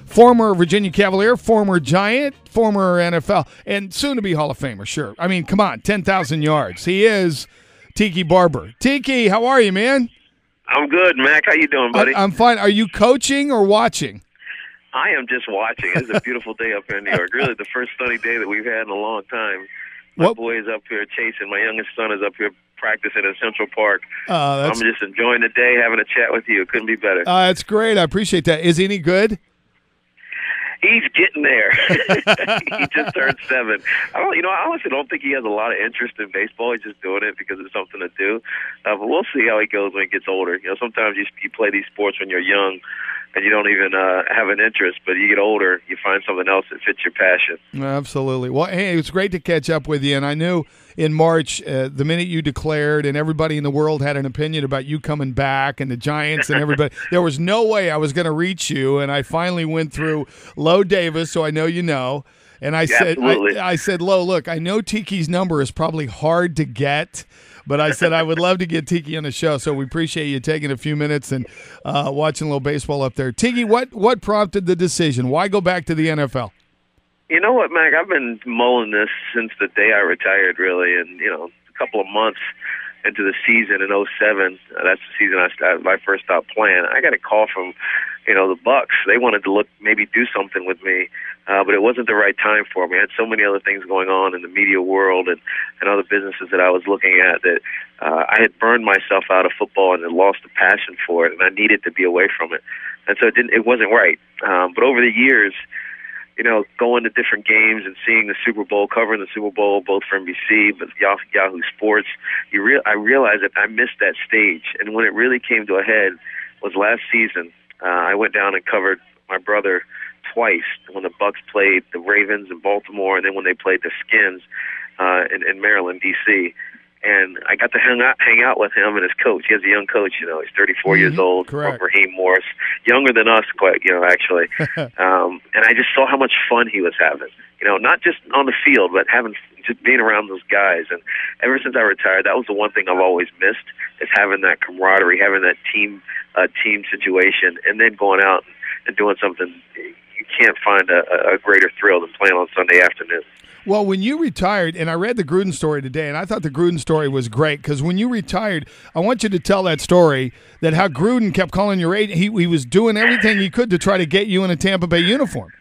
former Virginia Cavalier, former Giant, former NFL, and soon-to-be Hall of Famer, sure. I mean, come on, 10,000 yards. He is Tiki Barber. Tiki, how are you, man? I'm good, Mac. How you doing, buddy? I'm fine. Are you coaching or watching? I am just watching. It's a beautiful day up here in New York. Really, the first sunny day that we've had in a long time. My boy is up here chasing. My youngest son is up here practicing in Central Park. I'm just enjoying the day, having a chat with you. It couldn't be better. That's great. I appreciate that. Is he any good? He's getting there. He just turned 7. I honestly don't think he has a lot of interest in baseball. He's just doing it because it's something to do. But we'll see how he goes when he gets older. Sometimes you play these sports when you're young, and you don't even have an interest. But you get older, you find something else that fits your passion. Absolutely. Well, hey, it was great to catch up with you. And I knew in March, the minute you declared, and everybody in the world had an opinion about you coming back, and the Giants and everybody, there was no way I was going to reach you. And I finally went through Lo Davis, so I know you know. And I said, I said, Lo, look, I know Tiki's number is probably hard to get, but I said I would love to get Tiki on the show, so we appreciate you taking a few minutes and watching a little baseball up there. Tiki, what prompted the decision? Why go back to the NFL? You know what, Mac? I've been mulling this since the day I retired, really, and a couple of months into the season in '07. That's the season I first stopped playing. I got a call from the Bucks. They wanted to maybe do something with me, but it wasn't the right time for me. I had so many other things going on in the media world and other businesses that I was looking at that I had burned myself out of football and had lost the passion for it, and I needed to be away from it. And so it wasn't right. But over the years, going to different games and seeing the Super Bowl, covering the Super Bowl both for NBC but Yahoo Sports, I realized that I missed that stage. And when it really came to a head was last season. I went down and covered my brother twice when the Bucks played the Ravens in Baltimore, and then when they played the Skins in Maryland, D.C. And I got to hang out with him and his coach. He has a young coach, he's 34 years old, Raheem Morris, younger than us, actually. And I just saw how much fun he was having, not just on the field, but just being around those guys. And ever since I retired, that was the one thing I've always missed, is having that camaraderie, having that team situation, and then going out and doing something. You can't find a greater thrill than playing on Sunday afternoon. Well, when you retired, and I read the Gruden story today, and I thought the Gruden story was great, because when you retired, I want you to tell that story, that how Gruden kept calling your agent. He was doing everything he could to try to get you in a Tampa Bay uniform.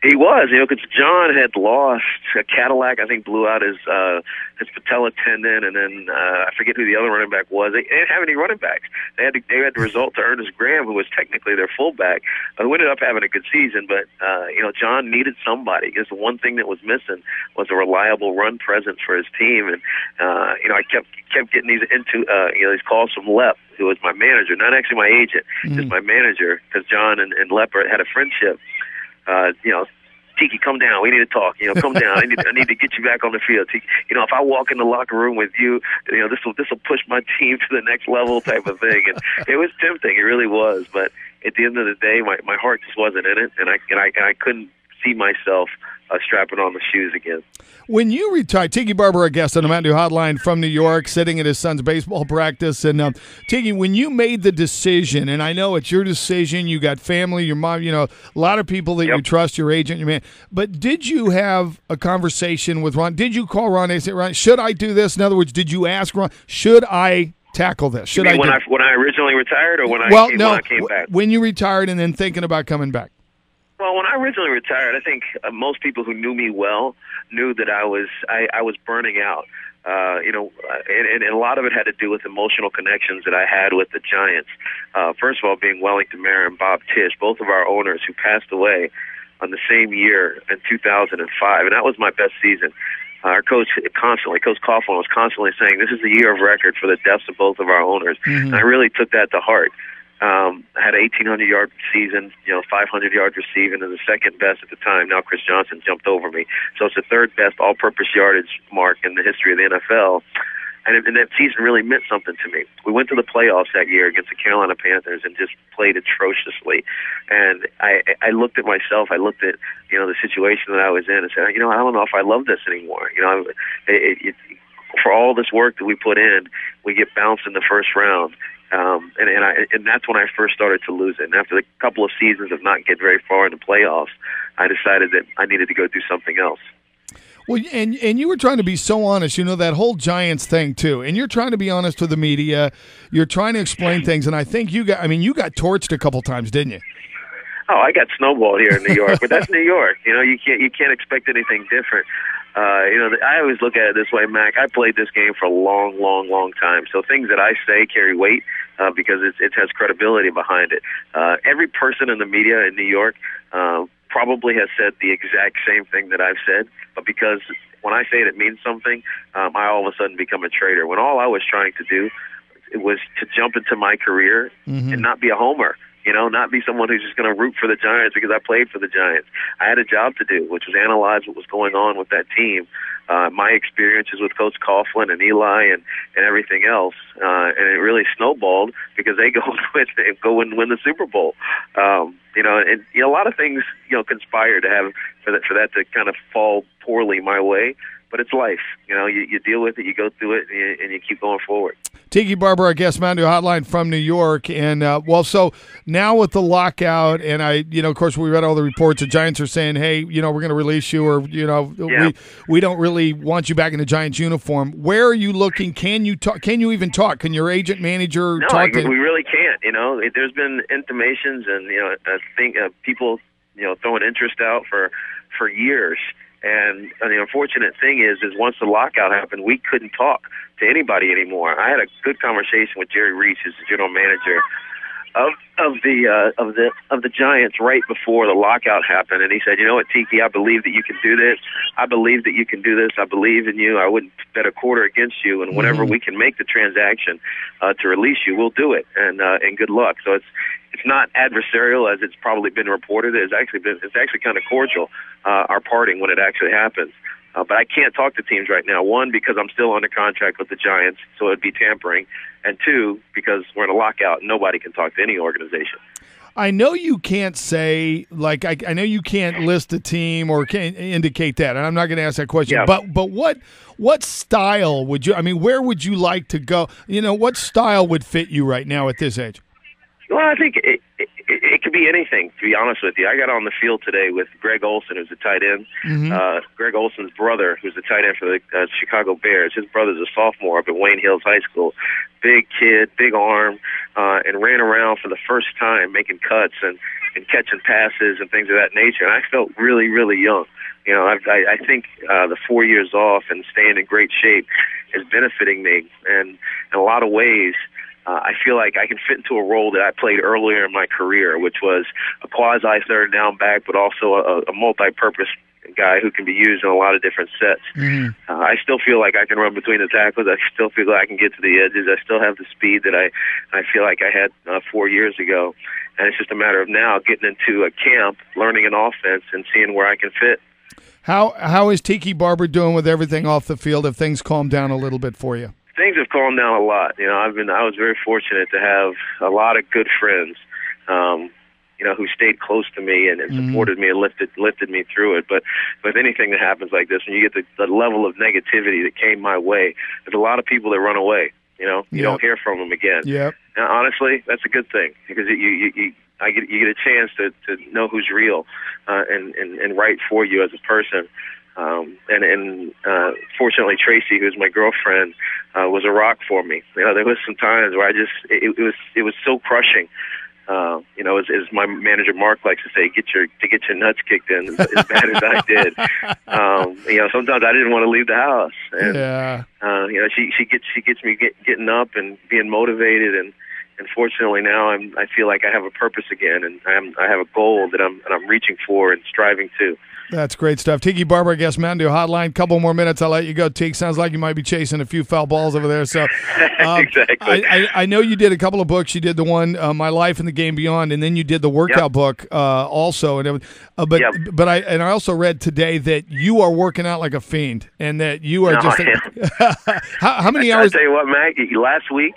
He was, because John had lost a Cadillac. I think blew out his patella tendon, and then I forget who the other running back was. They didn't have any running backs. They had to resort to Ernest Graham, who was technically their fullback, who ended up having a good season. But John needed somebody. Because the one thing that was missing was a reliable run presence for his team. And I kept getting these these calls from Lepp, who was my manager, not actually my agent, just my manager, because John and Lepp had a friendship. Tiki, come down. We need to talk. Come down. I need to get you back on the field. Tiki, if I walk in the locker room with you, this will push my team to the next level, type of thing. And it was tempting. It really was. But at the end of the day, my heart just wasn't in it, and I couldn't see myself strapping on the shoes again. When you retired, Tiki Barber, a guest on the Mountain Dew Hotline from New York, sitting at his son's baseball practice. And Tiki, when you made the decision, and I know it's your decision, you got family, your mom, a lot of people that you trust, your agent, your man. But did you have a conversation with Ron? Did you call Ron and say, Ron, should I do this? In other words, did you ask Ron, should I tackle this? When I originally retired, or when I came back? When you retired and then thinking about coming back. Well, when I originally retired, I think most people who knew me well knew that I was burning out. And a lot of it had to do with emotional connections that I had with the Giants. First of all, being Wellington Mara and Bob Tisch, both of our owners who passed away on the same year in 2005, and that was my best season. Our coach Coughlin, was constantly saying, this is the year of record for the deaths of both of our owners. And I really took that to heart. I had an 1,800-yard season, 500 yards receiving, and the second best at the time. Now Chris Johnson jumped over me. So it's the third best all-purpose yardage mark in the history of the NFL. And that season really meant something to me. We went to the playoffs that year against the Carolina Panthers and just played atrociously. And I looked at myself. I looked at, the situation that I was in and said, I don't know if I love this anymore. For all this work that we put in, we get bounced in the first round. And that's when I first started to lose it. And after a couple of seasons of not getting very far in the playoffs, I decided that I needed to go do something else. Well, and you were trying to be so honest, that whole Giants thing too. And you're trying to be honest with the media. You're trying to explain things, and I think you got torched a couple times, didn't you? Oh, I got snowballed here in New York, but that's New York. You can't expect anything different. I always look at it this way, Mac. I played this game for a long, long, long time. So things that I say carry weight because it has credibility behind it. Every person in the media in New York probably has said the exact same thing that I've said, but because when I say it means something, I all of a sudden become a traitor. When all I was trying to do was to jump into my career and not be a homer. Not be someone who's just going to root for the Giants because I played for the Giants. I had a job to do, which was analyze what was going on with that team, my experiences with Coach Coughlin and Eli and everything else, and it really snowballed because they go and win the Super Bowl. And a lot of things conspire to have for that to kind of fall poorly my way. But it's life. You deal with it, you go through it, and you keep going forward. Tiki Barber, our guest, Mountain Dew Hotline from New York. And, so now with the lockout, and of course, we read all the reports. The Giants are saying, hey, we're going to release you, or, we don't really want you back in the Giants uniform. Where are you looking? Can you talk? Can you even talk? Can your agent, manager talk? No, we really can't. There's been intimations and, I think people, throwing interest out for years. And the unfortunate thing is once the lockout happened, we couldn't talk to anybody anymore. I had a good conversation with Jerry Reese, who's the general manager of the Giants right before the lockout happened, and he said, "You know what, Tiki, I believe that you can do this. I believe that you can do this. I believe in you. I wouldn't bet a quarter against you. And whenever we can make the transaction to release you, we'll do it. And good luck." So it's not adversarial as it's probably been reported. It's actually kind of cordial, our parting when it actually happens. But I can't talk to teams right now. One, because I'm still under contract with the Giants, so it'd be tampering. And two, because we're in a lockout and nobody can talk to any organization. I know you can't say, I know you can't list a team or can indicate that, and I'm not going to ask that question. Yeah. But what style would you, where would you like to go? What style would fit you right now at this age? Well, I think it could be anything, to be honest with you. I got on the field today with Greg Olsen, who's a tight end. Greg Olsen's brother, who's a tight end for the Chicago Bears. His brother's a sophomore up at Wayne Hills High School. Big kid, big arm, and ran around for the first time making cuts and catching passes and things of that nature. And I felt really, really young. I think the 4 years off and staying in great shape is benefiting me. And in a lot of ways, I feel like I can fit into a role that I played earlier in my career, which was a quasi third down back, but also a multi-purpose guy who can be used in a lot of different sets. I still feel like I can run between the tackles. I still feel like I can get to the edges. I still have the speed that I feel like I had 4 years ago. And it's just a matter of now getting into a camp, learning an offense, and seeing where I can fit. How is Tiki Barber doing with everything off the field? Have things calmed down a little bit for you? Things have calmed down a lot. I was very fortunate to have a lot of good friends, who stayed close to me and supported me and lifted me through it. But with anything that happens like this, when you get the level of negativity that came my way, there's a lot of people that run away. You don't hear from them again. Yep. And honestly, that's a good thing because you get a chance to know who's real and right for you as a person. Fortunately, Tracy, who's my girlfriend, was a rock for me. There was some times where it was so crushing. As my manager Mark likes to say, get your nuts kicked in as bad as I did. Sometimes I didn't want to leave the house. And, she gets me getting up and being motivated and fortunately now I feel like I have a purpose again and I have a goal that I'm reaching for and striving to. That's great stuff. Tiki Barber, I guess, Mountain Dew Hotline. Couple more minutes, I'll let you go. Tiki, sounds like you might be chasing a few foul balls over there. So, exactly. I know you did a couple of books. You did the one, My Life and the Game Beyond, and then you did the workout book also. But I also read today that you are working out like a fiend, and that you are how many hours? I'll tell you what, Mac. Last week,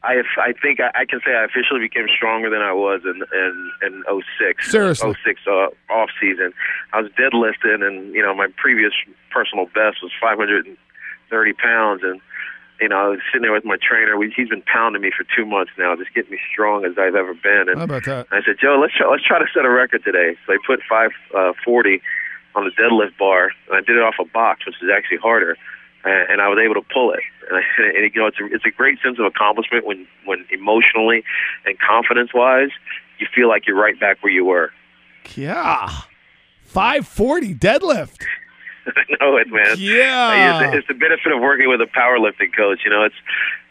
I think I can say I officially became stronger than I was in 06. Seriously. 06 off season. I was deadlifting, and my previous personal best was 530 pounds, and I was sitting there with my trainer. He's been pounding me for 2 months now, just getting me strong as I've ever been. And how about that? I said, Joe, let's try to set a record today. So I put 540 on the deadlift bar, and I did it off a box, which is actually harder. And I was able to pull it. And it's a great sense of accomplishment when emotionally and confidence-wise, you feel like you're right back where you were. Yeah, 540 deadlift. I know it, man. Yeah, it's the benefit of working with a powerlifting coach. It's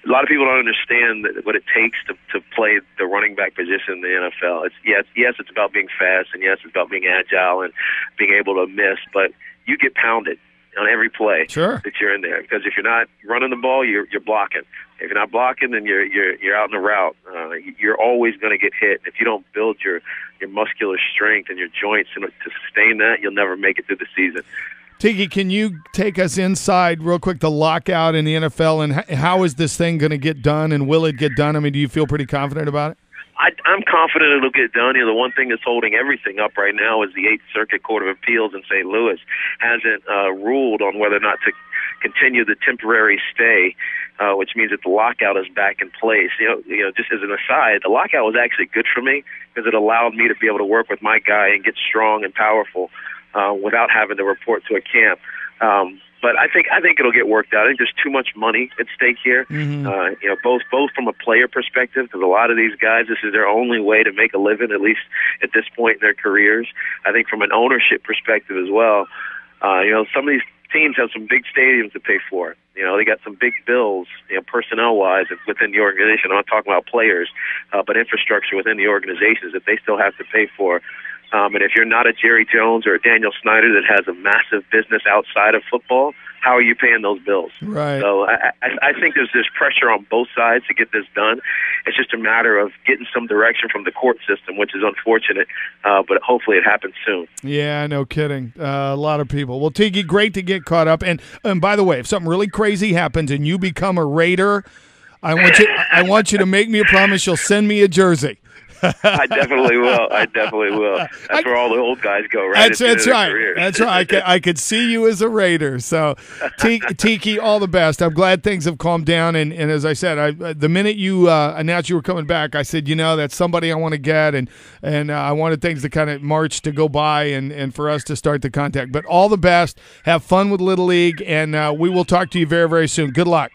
a lot of people don't understand what it takes to play the running back position in the NFL. It's about being fast, and yes, it's about being agile and being able to miss, but you get pounded on every play that you're in there, because if you're not running the ball, you're blocking. If you're not blocking, then you're out in the route. You're always going to get hit. If you don't build your muscular strength and your joints to sustain that, you'll never make it through the season. Tiki, can you take us inside real quick, the lockout in the NFL, and how is this thing going to get done, and will it get done? I mean, do you feel pretty confident about it? I'm confident it'll get done. The one thing that's holding everything up right now is the 8th Circuit Court of Appeals in St. Louis hasn't ruled on whether or not to continue the temporary stay, which means that the lockout is back in place. Just as an aside, the lockout was actually good for me because it allowed me to be able to work with my guy and get strong and powerful without having to report to a camp. But I think it'll get worked out. I think there's too much money at stake here. Mm-hmm. Both from a player perspective, because a lot of these guys, this is their only way to make a living, at least at this point in their careers. I think from an ownership perspective as well. Some of these teams have some big stadiums to pay for. They got some big bills, personnel-wise within the organization. I'm not talking about players, but infrastructure within the organizations that they still have to pay for. And if you're not a Jerry Jones or a Daniel Snyder that has a massive business outside of football, how are you paying those bills? Right. So I think there's pressure on both sides to get this done. It's just a matter of getting some direction from the court system, which is unfortunate, but hopefully it happens soon. Yeah, no kidding. A lot of people. Well, Tiki, great to get caught up. And by the way, if something really crazy happens and you become a Raider, I want you to make me a promise you'll send me a jersey. I definitely will. That's where all the old guys go, right? That's right. That's right. I could see you as a Raider. So, Tiki, all the best. I'm glad things have calmed down. And as I said, the minute you announced you were coming back, I said, that's somebody I want to get. And I wanted things to kind of march to go by and for us to start the contact. But all the best. Have fun with Little League. And we will talk to you very, very soon. Good luck.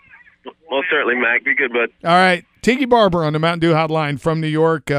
Well, certainly, Mac. Be good, bud. All right. Tiki Barber on the Mountain Dew Hotline from New York.